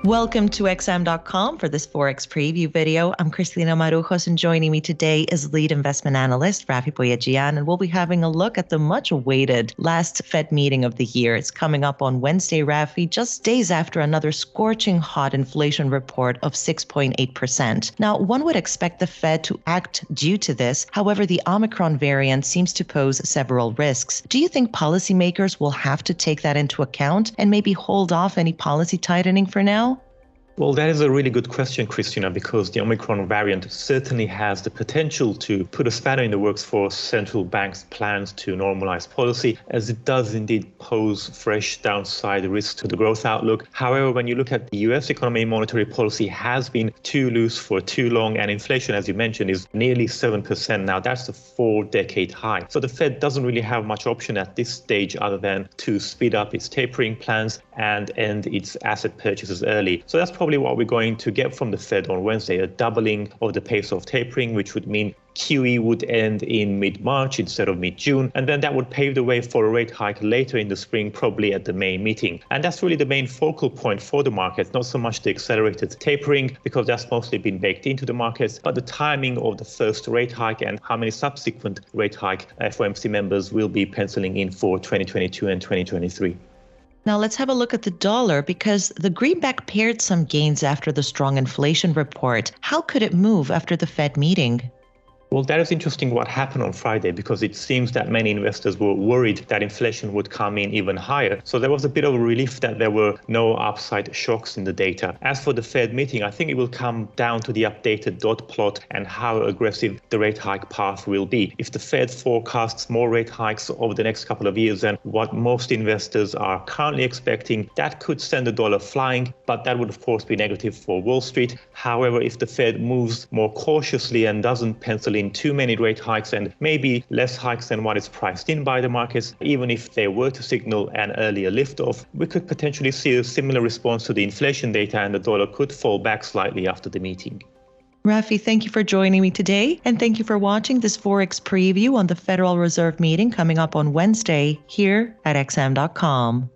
Welcome to XM.com for this Forex Preview video. I'm Cristina Marujos, and joining me today is lead investment analyst Rafi Boyajian, and we'll be having a look at the much-awaited last Fed meeting of the year. It's coming up on Wednesday, Rafi, just days after another scorching hot inflation report of 6.8%. Now, one would expect the Fed to act due to this. However, the Omicron variant seems to pose several risks. Do you think policymakers will have to take that into account and maybe hold off any policy tightening for now? Well, that is a really good question, Christina, because the Omicron variant certainly has the potential to put a spanner in the works for central banks' plans to normalize policy, as it does indeed pose fresh downside risks to the growth outlook. However, when you look at the US economy, monetary policy has been too loose for too long, and inflation, as you mentioned, is nearly 7% now. That's a 4-decade high. So the Fed doesn't really have much option at this stage other than to speed up its tapering plans and end its asset purchases early. So that's probably what we're going to get from the Fed on Wednesday, a doubling of the pace of tapering, which would mean QE would end in mid-March instead of mid-June, and then that would pave the way for a rate hike later in the spring, probably at the May meeting. And that's really the main focal point for the markets, not so much the accelerated tapering, because that's mostly been baked into the markets, but the timing of the first rate hike and how many subsequent rate hike FOMC members will be penciling in for 2022 and 2023. Now let's have a look at the dollar, because the greenback paired some gains after the strong inflation report. How could it move after the Fed meeting? Well, that is interesting what happened on Friday, because it seems that many investors were worried that inflation would come in even higher. So there was a bit of a relief that there were no upside shocks in the data. As for the Fed meeting, I think it will come down to the updated dot plot and how aggressive the rate hike path will be. If the Fed forecasts more rate hikes over the next couple of years than what most investors are currently expecting, that could send the dollar flying, but that would of course be negative for Wall Street. However, if the Fed moves more cautiously and doesn't pencil in too many rate hikes and maybe less hikes than what is priced in by the markets, even if they were to signal an earlier liftoff, we could potentially see a similar response to the inflation data, and the dollar could fall back slightly after the meeting. Rafi, thank you for joining me today, and thank you for watching this Forex Preview on the Federal Reserve meeting coming up on Wednesday here at XM.com.